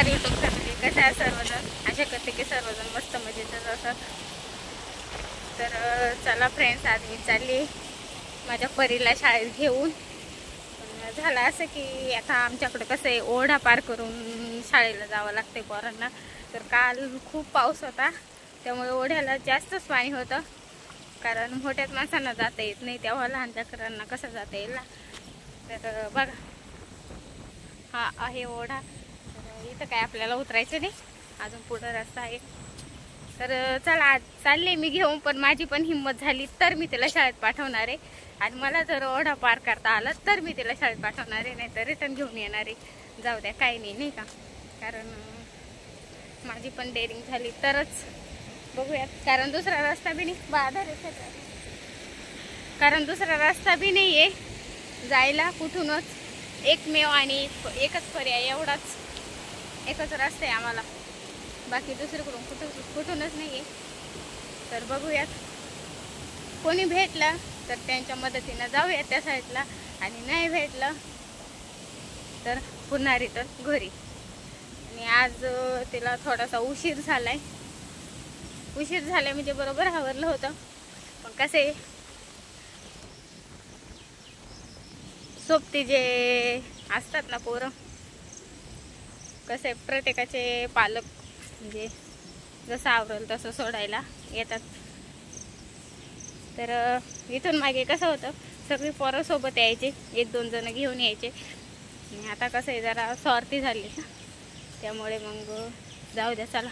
नमस्कार YouTube family, कसे आहे सर्वजण? आशा करते की सर्वजण मस्त मजेतच असतात. तर चला फ्रेंड्स, आज मी चालली माझ्या परीला शाळेत घेऊन. पण झालं असं की आता आमच्याकडे कसं आहे, ओढा पार करून शाळेला जावं लागते पोरांना. तर काल खूप पाऊस होता, त्यामुळे ओढ्याला जास्तच पाणी होतं. कारण मोठ्याच माणसांना जाता येत नाही, तेव्हा लहान लेकरांना कसं जाता येईल ना. तर बघा, हा आहे ओढा. तर इथं काय आपल्याला उतरायचं नाही, अजून पुढं रस्ता आहे. तर चला आज चालले मी घेऊन, पण माझी पण हिंमत झाली तर मी तिला शाळेत पाठवणार आहे. आणि मला जर ओढा पार करता आला तर मी तिला शाळेत पाठवणार आहे, नाही तर रिटर्न घेऊन येणार आहे. जाऊ द्या, काही नाही, नाही का. कारण माझी पण डेअरिंग झाली तरच बघूयात. कारण दुसरा रस्ता बी नाही, कारण दुसरा रस्ता बी नाही आहे जायला कुठूनच. एकमेव आणि एकच पर्याय, एकच रस्ता आहे आम्हाला, बाकी दुसरीकडून कुठूनच नाही आहे. तर बघूयात, कोणी भेटलं तर त्यांच्या मदतीनं जाऊयात त्या साईडला, आणि नाही भेटलं तर पुन्हा रिटर्न घरी. आणि आज तिला थोडासा उशीर झालाय म्हणजे बरोबर आवरलं होतं, पण कसे सोबती जे असतात ना पोरं, कसे प्रत्येकाचे पालक म्हणजे जसं आवरेल तसं सोडायला येतात. तर इथून मागे कसं होतं, सगळी पोरं सोबत यायचे, 1-2 जण घेऊन यायचे. आणि आता कसं आहे, जरा स्वार्थी झाली ना, त्यामुळे मग जाऊ द्या. चला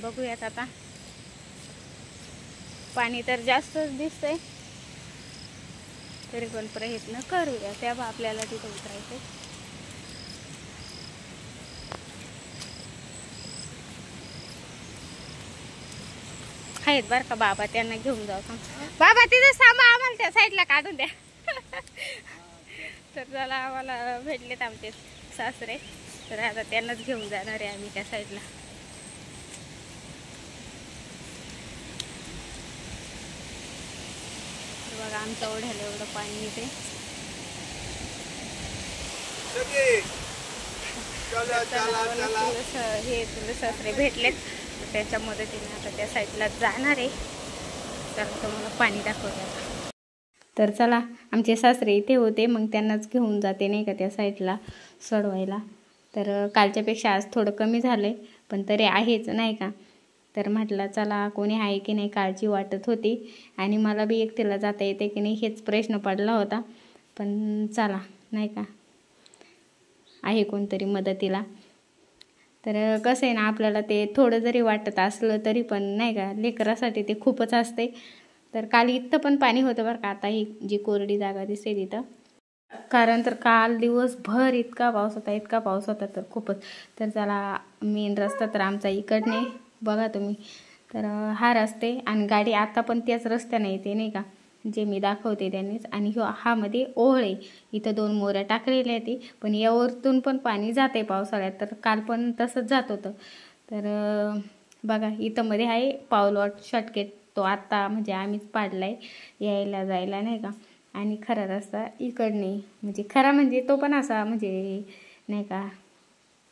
बघूयात. आता पाणी तर जास्तच दिसतंय, तरी पण प्रयत्न करूया. तेव्हा आपल्याला तिथं उतरायचं. आहेत बरं का बाबा, त्यांना घेऊन जाऊ का बाबा? तिथं सामा, आम्हाला त्या साईडला काढून द्या. तर चला, आम्हाला भेटलेत आमचे सासरे, तर आता त्यांनाच घेऊन जाणार आहे आम्ही त्या साईडला. बघा, आमच्या ओढ्याला एवढं पाणी येते. हे तुला सासरे भेटलेत, त्याच्या मदतीने आता त्या साईडला जाणार आहे. तर तुम्हाला पाणी दाखवते आता. तर चला, आमचे सासरे इथे होते, मग त्यांनाच घेऊन जाते, नाही का, त्या साईडला सोडवायला. तर कालच्यापेक्षा आज थोडं कमी झालं आहे, पण तरी आहेच, नाही का. तर म्हटलं चला, कोणी आहे की नाही, काळजी वाटत होती. आणि मला बी एकटीला जाता येते की नाही हेच प्रश्न पडला होता. पण चला, नाही का, आहे कोणतरी मदतीला. तर कसं आहे ना, आपल्याला ते थोडं जरी वाटत असलं तरी पण, नाही का, लेकरासाठी ते खूपच असते. तर काल इथं पण पाणी होतं बरं का, आता ही जी कोरडी जागा दिसते तिथं. कारण तर काल दिवसभर इतका पाऊस होता तर खूपच. तर चला, मेन रस्ता तर आमचा इकडने बघा तुम्ही. तर हा रस्ते, आणि गाडी आता पण त्याच रस्त्याने येते, नाही का, जे मी दाखवते त्यांनीच. आणि हा मध्ये ओळ आहे, इथं 2 मोऱ्या टाकलेल्या आहेत, पण यावरतून पण पाणी जाते पावसाळ्यात. तर काल पण तसंच जात होतं. तर बघा, इथं मध्ये आहे पावलवाट शॉर्टकट, तो आत्ता म्हणजे आम्हीच पाडलाय यायला जायला, नाही का. आणि खरा रस्ता इकडने, म्हणजे खरा म्हणजे तो पण असा म्हणजे, नाही का,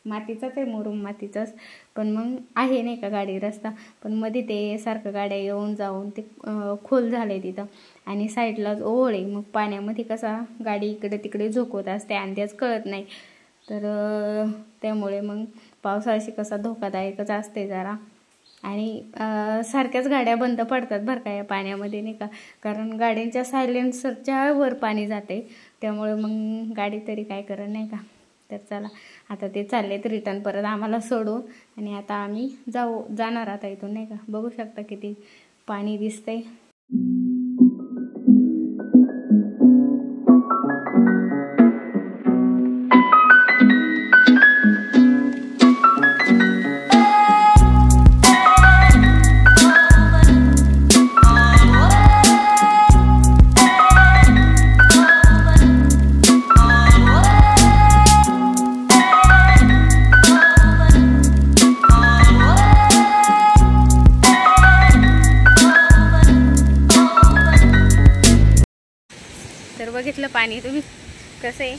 मातीचाच आहे, मुरुम मातीचाच, पण मग आहे, नाही का, गाडी रस्ता. पण मध्ये ते सारखं गाड्या येऊन जाऊन ते खोल झाले तिथं. आणि साईडलाच ओळ आहे, मग पाण्यामध्ये कसा गाडी इकडे तिकडे झोकवत असते, अंदाज कळत नाही. तर त्यामुळे मग पावसाळ्याशी कसा धोकादायकच असते जरा. आणि सारख्याच गाड्या बंद पडतात बरं का या पाण्यामध्ये, नाही का. कारण गाड्यांच्या सायलेन्सरच्या वर पाणी जाते, त्यामुळे मग गाडी तरी काय करत, नाही का. तर चला, आता ते चाललेत रिटर्न परत आम्हाला सोडून. आणि आता आम्ही जाणार आता इथून, नाही का. बघू शकता किती पाणी दिसतंय. तर बघितलं पाणी तुम्ही कसं आहे.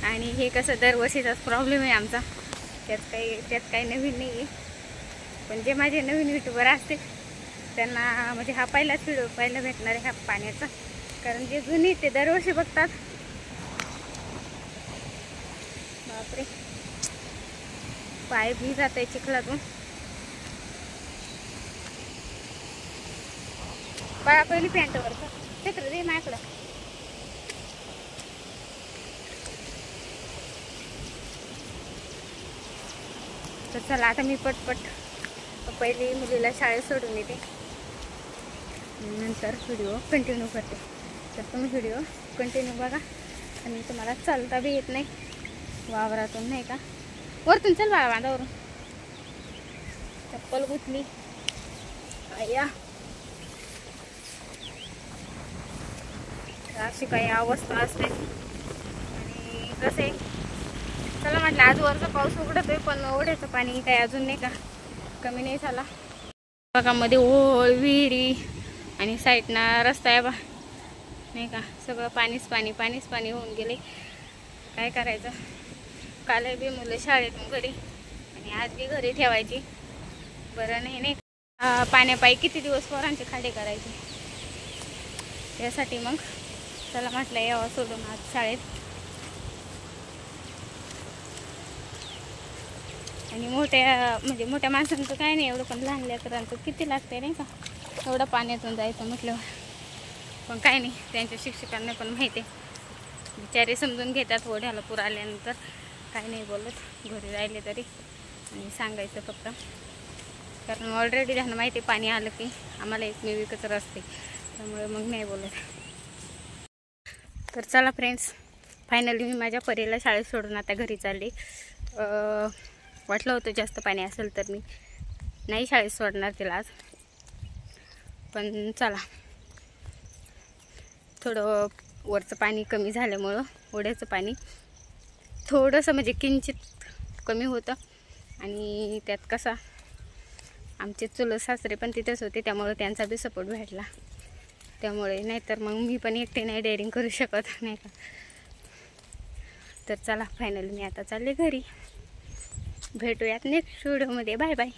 आणि हे कसं दरवर्षीचाच प्रॉब्लेम आहे आमचा, त्यात काही नवीन नाही आहे. पण जे माझे नवीन यूट्यूबर असते त्यांना म्हणजे हा पहिलाच व्हिडिओ पहिला भेटणार आहे ह्या पाण्याचा. कारण जे जुनी ते दरवर्षी बघतात. बापरे, पाय भी जात आहे चिखलातून. पाया पहिली पॅन्टवर चित्र दे माझ्याकडं. तर चला आता मी पटपट पहिली मुलीला शाळेत सोडून येते, नंतर व्हिडिओ कंटिन्यू करते. तर तुम्ही व्हिडिओ कंटिन्यू बघा. आणि तुम्हाला चालता बी येत नाही वावरातून, नाही का. वरतून चल बाळा, बांधावरून चप्पल गुतली. अय्या, अशी काही अवस्था असते. आणि कसं आहे, चला म्हटलं आज वरचा पाऊस उघडतोय पण ओढ्याचं पाणी काही अजून नाही का कमी नाही झाला. बघा मध्ये ओळ, विहिरी आणि साईडनं रस्ता आहे बा, नाही का. सगळं पाणीच पाणी होऊन गेले. काय करायचं. काल बी मुलं शाळेतून घरी आणि आज बी घरी ठेवायची. बरं नाही पाण्यापायी किती दिवस पोरांचे खाडे करायचे. त्यासाठी मग चला म्हटलं यावं सोडून आज शाळेत. आणि मोठ्या माणसांचं काय नाही एवढं, पण लहान लेकरांचं किती लागतंय नाही का एवढं पाण्यातून जायचं म्हटलं. पण काय नाही, त्यांच्या शिक्षकांना पण माहिती आहे, बिचारे समजून घेतात. ओढ्याला पूर आल्यानंतर काय नाही बोलत घरी राहिले तरी. आणि सांगायचं फक्त, कारण ऑलरेडी त्यांना माहिती आहे पाणी आलं की आम्हाला एकमेविकच रस्ते, त्यामुळे मग नाही बोलत. तर चला फ्रेंड्स, फायनली मी माझ्या परीला शाळेत सोडून आता घरी चालली. वाटलं होतं जास्त पाणी असेल तर मी नाही शाळेत सोडणार तिला आज, पण चला थोडं वरचं पाणी कमी झाल्यामुळं ओढ्याचं पाणी थोडंसं म्हणजे किंचित कमी होतं. आणि त्यात कसा आमचे चुलत सासरे पण तिथेच होते, त्यामुळे त्यांचा बी सपोर्ट भेटला. त्यामुळे नाहीतर मग मी पण एकटे नाही डेअरिंग करू शकत, नाही का. तर चला फायनली मी आता चालले घरी. भेटूयात नेक्स्ट व्हिडिओमध्ये. Bye bye.